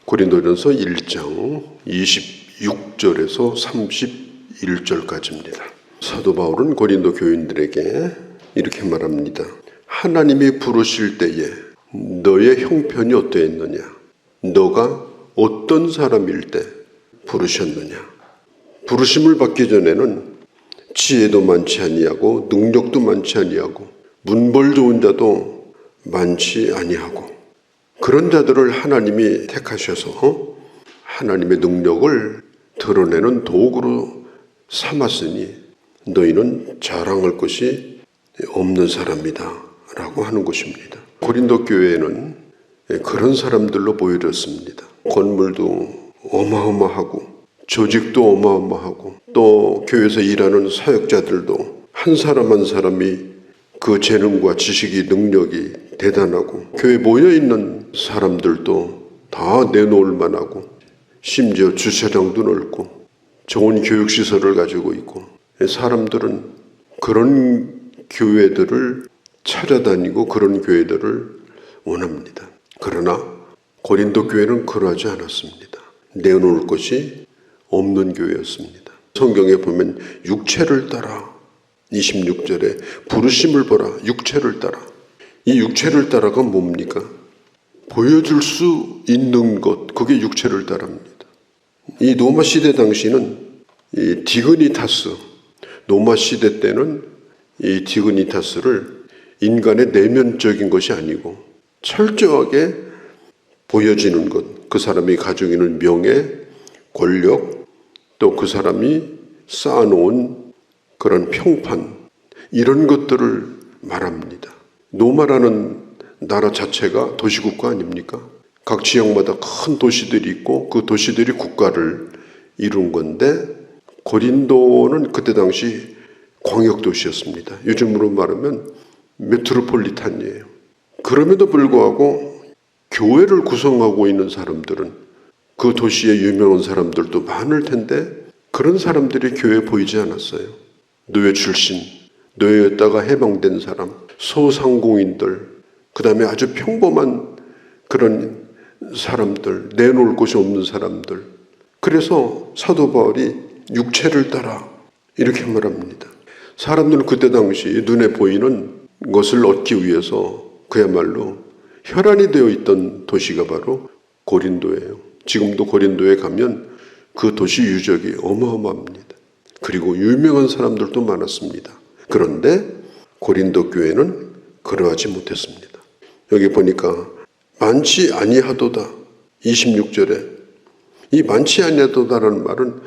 고린도전서 1장 26절에서 31절까지입니다. 사도 바울은 고린도 교인들에게 이렇게 말합니다. 하나님이 부르실 때에 너의 형편이 어떠했느냐? 너가 어떤 사람일 때 부르셨느냐? 부르심을 받기 전에는 지혜도 많지 아니하고 능력도 많지 아니하고 문벌 좋은 자도 많지 아니하고 그런 자들을 하나님이 택하셔서 하나님의 능력을 드러내는 도구로 삼았으니 너희는 자랑할 것이 없는 사람이다 라고 하는 것입니다. 고린도 교회는 그런 사람들로 보여졌습니다. 건물도 어마어마하고 조직도 어마어마하고 또 교회에서 일하는 사역자들도 한 사람 한 사람이 그 재능과 지식이 능력이 대단하고 교회에 모여있는 사람들도 다 내놓을 만하고 심지어 주차장도 넓고 좋은 교육시설을 가지고 있고 사람들은 그런 교회들을 찾아다니고 그런 교회들을 원합니다. 그러나 고린도 교회는 그러하지 않았습니다. 내놓을 것이 없는 교회였습니다. 성경에 보면 육체를 따라 26절에 부르심을 보라 육체를 따라 이 육체를 따라가 뭡니까? 보여줄 수 있는 것 그게 육체를 따라입니다. 이 로마 시대 당시는 이 디그니타스 로마 시대 때는 이 디그니타스를 인간의 내면적인 것이 아니고 철저하게 보여지는 것 그 사람이 가지고 있는 명예, 권력 또 그 사람이 쌓아놓은 그런 평판 이런 것들을 말합니다. 로마라는 나라 자체가 도시국가 아닙니까? 각 지역마다 큰 도시들이 있고 그 도시들이 국가를 이룬 건데 고린도는 그때 당시 광역도시였습니다. 요즘으로 말하면 메트로폴리탄이에요. 그럼에도 불구하고 교회를 구성하고 있는 사람들은 그 도시에 유명한 사람들도 많을 텐데 그런 사람들이 교회에 보이지 않았어요. 노예 출신, 노예였다가 해방된 사람, 소상공인들, 그 다음에 아주 평범한 그런 사람들, 내놓을 곳이 없는 사람들. 그래서 사도 바울이 육체를 따라 이렇게 말합니다. 사람들은 그때 당시 눈에 보이는 것을 얻기 위해서 그야말로 혈안이 되어 있던 도시가 바로 고린도예요. 지금도 고린도에 가면 그 도시 유적이 어마어마합니다. 그리고 유명한 사람들도 많았습니다. 그런데 고린도 교회는 그러하지 못했습니다. 여기 보니까 많지 아니하도다 26절에 이 많지 아니하도다라는 말은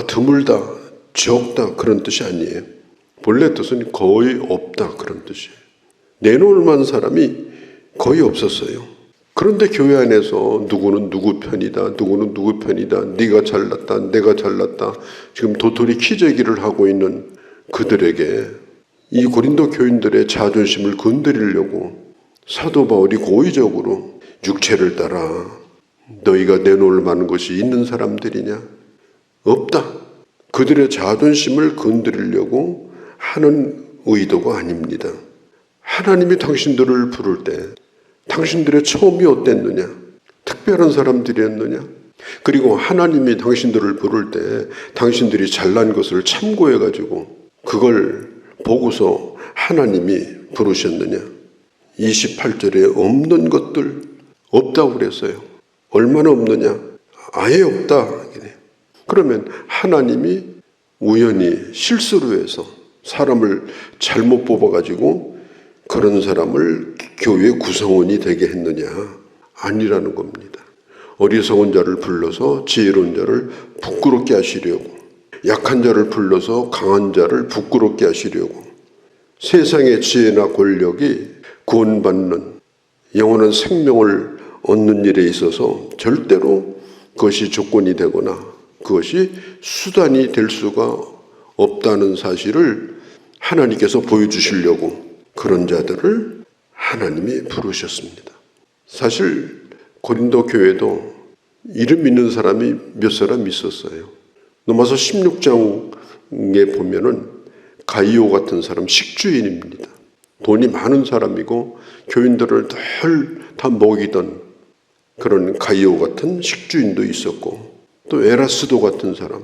드물다, 적다 그런 뜻이 아니에요. 본래 뜻은 거의 없다 그런 뜻이에요. 내놓을 만한 사람이 거의 없었어요. 그런데 교회 안에서 누구는 누구 편이다, 누구는 누구 편이다, 네가 잘났다, 내가 잘났다 지금 도토리 키재기를 하고 있는 그들에게 이 고린도 교인들의 자존심을 건드리려고 사도 바울이 고의적으로 육체를 따라 너희가 내놓을 만한 것이 있는 사람들이냐? 없다. 그들의 자존심을 건드리려고 하는 의도가 아닙니다. 하나님이 당신들을 부를 때 당신들의 처음이 어땠느냐? 특별한 사람들이었느냐? 그리고 하나님이 당신들을 부를 때 당신들이 잘난 것을 참고해가지고 그걸 보고서 하나님이 부르셨느냐? 28절에 없는 것들 없다고 그랬어요. 얼마나 없느냐? 아예 없다. 그러면 하나님이 우연히 실수로 해서 사람을 잘못 뽑아가지고 그런 사람을 교회 구성원이 되게 했느냐? 아니라는 겁니다. 어리석은 자를 불러서 지혜로운 자를 부끄럽게 하시려고 약한 자를 불러서 강한 자를 부끄럽게 하시려고 세상의 지혜나 권력이 구원받는 영원한 생명을 얻는 일에 있어서 절대로 그것이 조건이 되거나 그것이 수단이 될 수가 없다는 사실을 하나님께서 보여주시려고 그런 자들을 하나님이 부르셨습니다. 사실 고린도 교회도 이름 있는 사람이 몇 사람 있었어요. 로마서 16장에 보면은 가이오 같은 사람 식주인입니다. 돈이 많은 사람이고 교인들을 늘 다 먹이던 그런 가이오 같은 식주인도 있었고, 또 에라스도 같은 사람,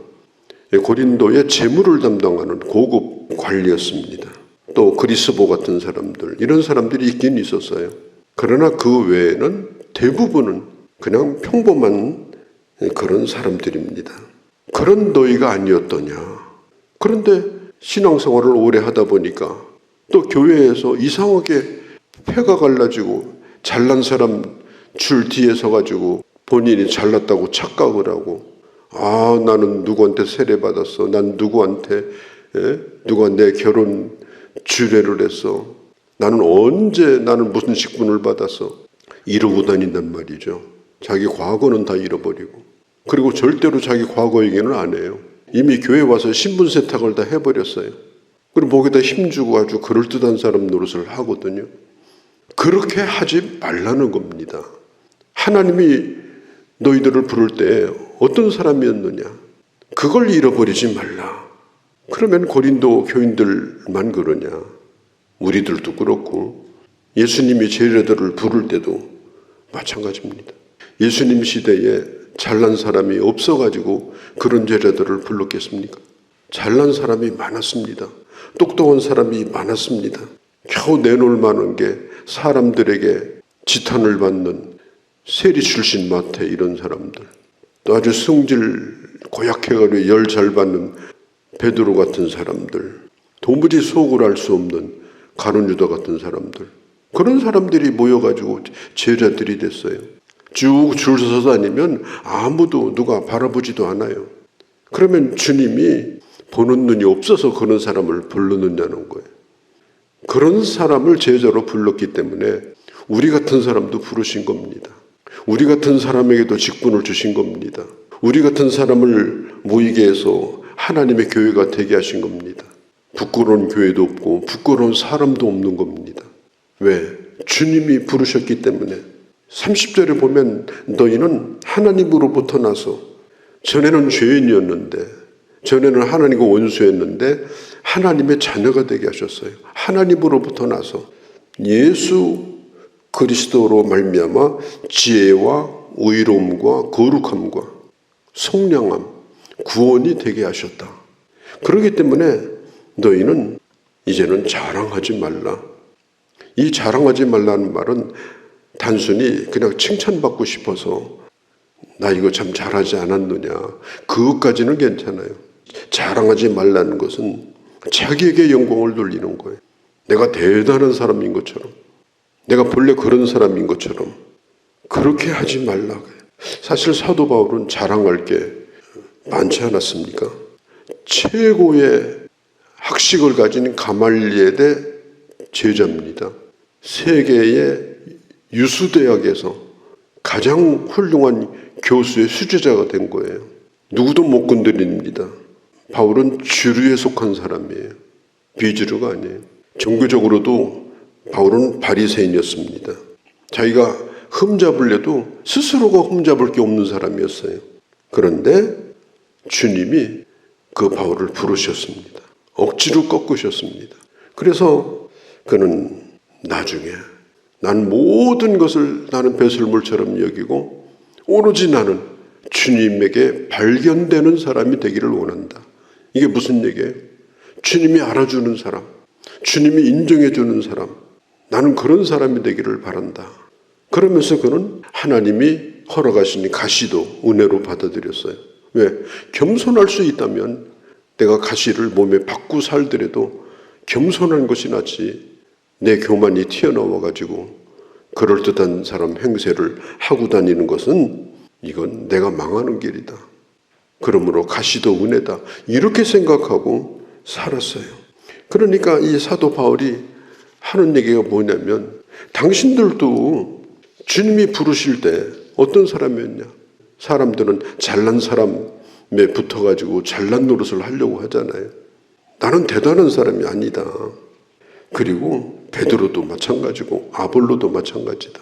고린도의 재물을 담당하는 고급 관리였습니다. 또 그리스보 같은 사람들, 이런 사람들이 있긴 있었어요. 그러나 그 외에는 대부분은 그냥 평범한 그런 사람들입니다. 그런 너희가 아니었더냐. 그런데 신앙생활을 오래 하다 보니까 또 교회에서 이상하게 패가 갈라지고 잘난 사람 줄 뒤에 서가지고 본인이 잘났다고 착각을 하고, 나는 누구한테 세례받았어. 난 누구한테 누가 내 결혼 주례를 했어. 나는 무슨 직분을 받았어. 이러고 다닌단 말이죠. 자기 과거는 다 잃어버리고, 그리고 절대로 자기 과거 얘기는 안 해요. 이미 교회 와서 신분 세탁을 다 해버렸어요. 그리고 목에다 힘주고 아주 그럴듯한 사람 노릇을 하거든요. 그렇게 하지 말라는 겁니다. 하나님이 너희들을 부를 때 어떤 사람이었느냐, 그걸 잃어버리지 말라. 그러면 고린도 교인들만 그러냐? 우리들도 그렇고 예수님이 제자들을 부를 때도 마찬가지입니다. 예수님 시대에 잘난 사람이 없어가지고 그런 제자들을 불렀겠습니까? 잘난 사람이 많았습니다. 똑똑한 사람이 많았습니다. 겨우 내놓을 만한 게 사람들에게 지탄을 받는 세리 출신 마태 이런 사람들, 또 아주 성질 고약해가지고 열 잘 받는 베드로 같은 사람들, 도무지 속을 알 수 없는 가룟 유다 같은 사람들, 그런 사람들이 모여가지고 제자들이 됐어요. 쭉 줄 서서 다니면 아무도 누가 바라보지도 않아요. 그러면 주님이 보는 눈이 없어서 그런 사람을 불렀느냐는 거예요. 그런 사람을 제자로 불렀기 때문에 우리 같은 사람도 부르신 겁니다. 우리 같은 사람에게도 직분을 주신 겁니다. 우리 같은 사람을 모이게 해서 하나님의 교회가 되게 하신 겁니다. 부끄러운 교회도 없고 부끄러운 사람도 없는 겁니다. 왜? 주님이 부르셨기 때문에. 30절에 보면 너희는 하나님으로부터 나서, 전에는 죄인이었는데, 전에는 하나님과 원수였는데 하나님의 자녀가 되게 하셨어요. 하나님으로부터 나서 예수 그리스도로 말미암아 지혜와 의로움과 거룩함과 성량함, 구원이 되게 하셨다. 그렇기 때문에 너희는 이제는 자랑하지 말라. 이 자랑하지 말라는 말은 단순히 그냥 칭찬받고 싶어서 나 이거 참 잘하지 않았느냐, 그것까지는 괜찮아요. 자랑하지 말라는 것은 자기에게 영광을 돌리는 거예요. 내가 대단한 사람인 것처럼, 내가 본래 그런 사람인 것처럼 그렇게 하지 말라. 사실 사도 바울은 자랑할 게 많지 않았습니까? 최고의 학식을 가진 가말리엘의 제자입니다. 세계의 유수대학에서 가장 훌륭한 교수의 수제자가 된 거예요. 누구도 못 건드립니다. 바울은 주류에 속한 사람이에요. 비주류가 아니에요. 종교적으로도 바울은 바리새인이었습니다. 자기가 흠잡으려도 스스로가 흠잡을 게 없는 사람이었어요. 그런데 주님이 그 바울을 부르셨습니다. 억지로 꺾으셨습니다. 그래서 그는 나중에 난 모든 것을 나는 배설물처럼 여기고 오로지 나는 주님에게 발견되는 사람이 되기를 원한다. 이게 무슨 얘기예요? 주님이 알아주는 사람, 주님이 인정해주는 사람, 나는 그런 사람이 되기를 바란다. 그러면서 그는 하나님이 허락하시니 가시도 은혜로 받아들였어요. 왜? 겸손할 수 있다면 내가 가시를 몸에 받고 살더라도 겸손한 것이 낫지, 내 교만이 튀어나와가지고 그럴듯한 사람 행세를 하고 다니는 것은 이건 내가 망하는 길이다. 그러므로 가시도 은혜다. 이렇게 생각하고 살았어요. 그러니까 이 사도 바울이 하는 얘기가 뭐냐면, 당신들도 주님이 부르실 때 어떤 사람이었냐? 사람들은 잘난 사람에 붙어가지고 잘난 노릇을 하려고 하잖아요. 나는 대단한 사람이 아니다. 그리고 베드로도 마찬가지고 아볼로도 마찬가지다.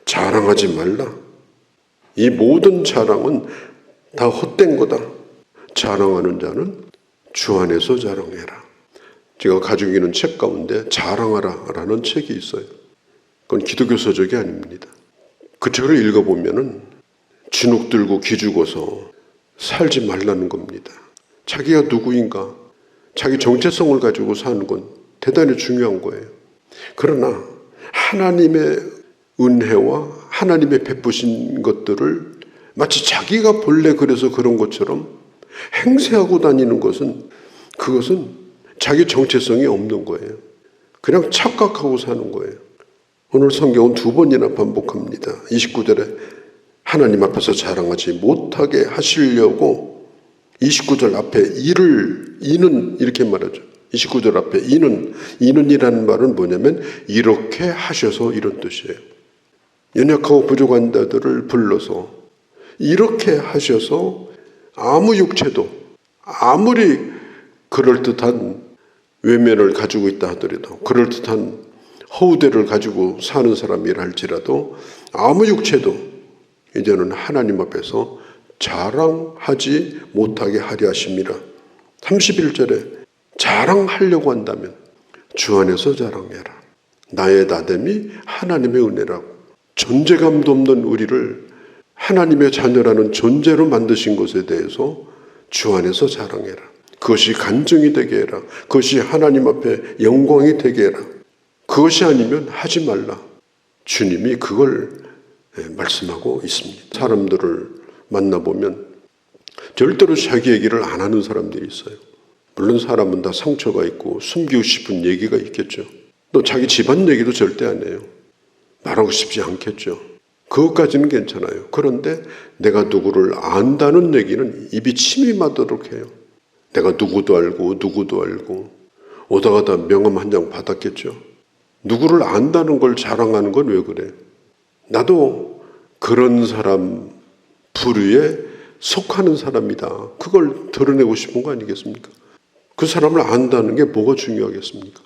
자랑하지 말라. 이 모든 자랑은 다 헛된 거다. 자랑하는 자는 주 안에서 자랑해라. 제가 가지고 있는 책 가운데 자랑하라 라는 책이 있어요. 그건 기독교 서적이 아닙니다. 그 절을 읽어보면은 진흙 들고 기죽어서 살지 말라는 겁니다. 자기가 누구인가, 자기 정체성을 가지고 사는 건 대단히 중요한 거예요. 그러나 하나님의 은혜와 하나님의 베푸신 것들을 마치 자기가 본래 그래서 그런 것처럼 행세하고 다니는 것은, 그것은 자기 정체성이 없는 거예요. 그냥 착각하고 사는 거예요. 오늘 성경은 2번이나 반복합니다. 29절에 하나님 앞에서 자랑하지 못하게 하시려고, 29절 앞에 이는 이렇게 말하죠. 29절 앞에 이는이라는 말은 뭐냐면 이렇게 하셔서, 이런 뜻이에요. 연약하고 부족한 자들을 불러서 이렇게 하셔서 아무 육체도, 아무리 그럴듯한 외면을 가지고 있다 하더라도, 그럴듯한 허우대를 가지고 사는 사람이라 할지라도 아무 육체도 이제는 하나님 앞에서 자랑하지 못하게 하려 하심이라. 31절에 자랑하려고 한다면 주 안에서 자랑해라. 나의 나됨이 하나님의 은혜라고. 존재감도 없는 우리를 하나님의 자녀라는 존재로 만드신 것에 대해서 주 안에서 자랑해라. 그것이 간증이 되게 해라. 그것이 하나님 앞에 영광이 되게 해라. 그것이 아니면 하지 말라. 주님이 그걸 말씀하고 있습니다. 사람들을 만나보면 절대로 자기 얘기를 안 하는 사람들이 있어요. 물론 사람은 다 상처가 있고 숨기고 싶은 얘기가 있겠죠. 또 자기 집안 얘기도 절대 안 해요. 말하고 싶지 않겠죠. 그것까지는 괜찮아요. 그런데 내가 누구를 안다는 얘기는 입이 침이 맞도록 해요. 내가 누구도 알고 오다 가다 명함 한 장 받았겠죠. 누구를 안다는 걸 자랑하는 건 왜 그래? 나도 그런 사람 부류에 속하는 사람이다. 그걸 드러내고 싶은 거 아니겠습니까? 그 사람을 안다는 게 뭐가 중요하겠습니까?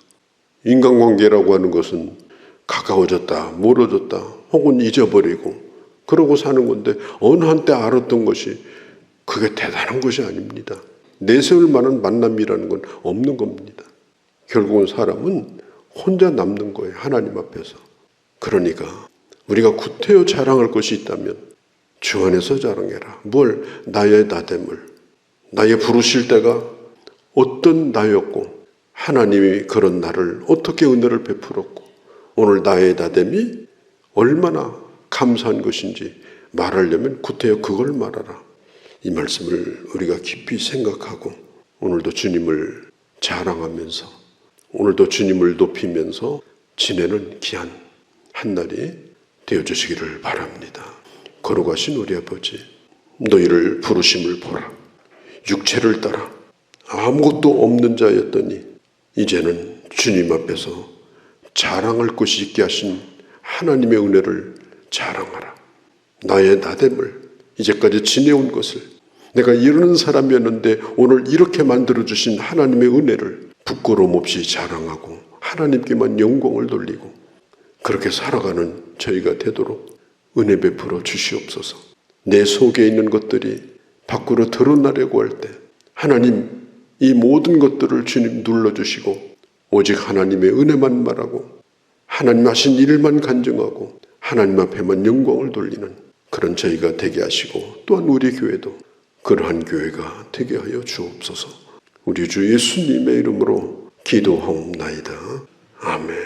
인간관계라고 하는 것은 가까워졌다, 멀어졌다, 혹은 잊어버리고 그러고 사는 건데, 어느 한때 알았던 것이 그게 대단한 것이 아닙니다. 내세울 만한 만남이라는 건 없는 겁니다. 결국은 사람은 혼자 남는 거예요. 하나님 앞에서. 그러니까 우리가 구태여 자랑할 것이 있다면 주 안에서 자랑해라. 뭘? 나의 나됨을. 나의 부르실 때가 어떤 나였고 하나님이 그런 나를 어떻게 은혜를 베풀었고 오늘 나의 나됨이 얼마나 감사한 것인지 말하려면 구태여 그걸 말하라. 이 말씀을 우리가 깊이 생각하고 오늘도 주님을 자랑하면서, 오늘도 주님을 높이면서 지내는 귀한 한날이 되어주시기를 바랍니다. 걸어가신 우리 아버지, 너희를 부르심을 보라. 육체를 따라 아무것도 없는 자였더니 이제는 주님 앞에서 자랑할 것이 있게 하신 하나님의 은혜를 자랑하라. 나의 나됨을, 이제까지 지내온 것을, 내가 이러는 사람이었는데 오늘 이렇게 만들어주신 하나님의 은혜를 부끄러움 없이 자랑하고 하나님께만 영광을 돌리고 그렇게 살아가는 저희가 되도록 은혜 베풀어 주시옵소서. 내 속에 있는 것들이 밖으로 드러나려고 할 때 하나님, 이 모든 것들을 주님 눌러주시고 오직 하나님의 은혜만 말하고 하나님 하신 일만 간증하고 하나님 앞에만 영광을 돌리는 그런 저희가 되게 하시고, 또한 우리 교회도 그러한 교회가 되게 하여 주옵소서. 우리 주 예수님의 이름으로 기도하옵나이다. 아멘.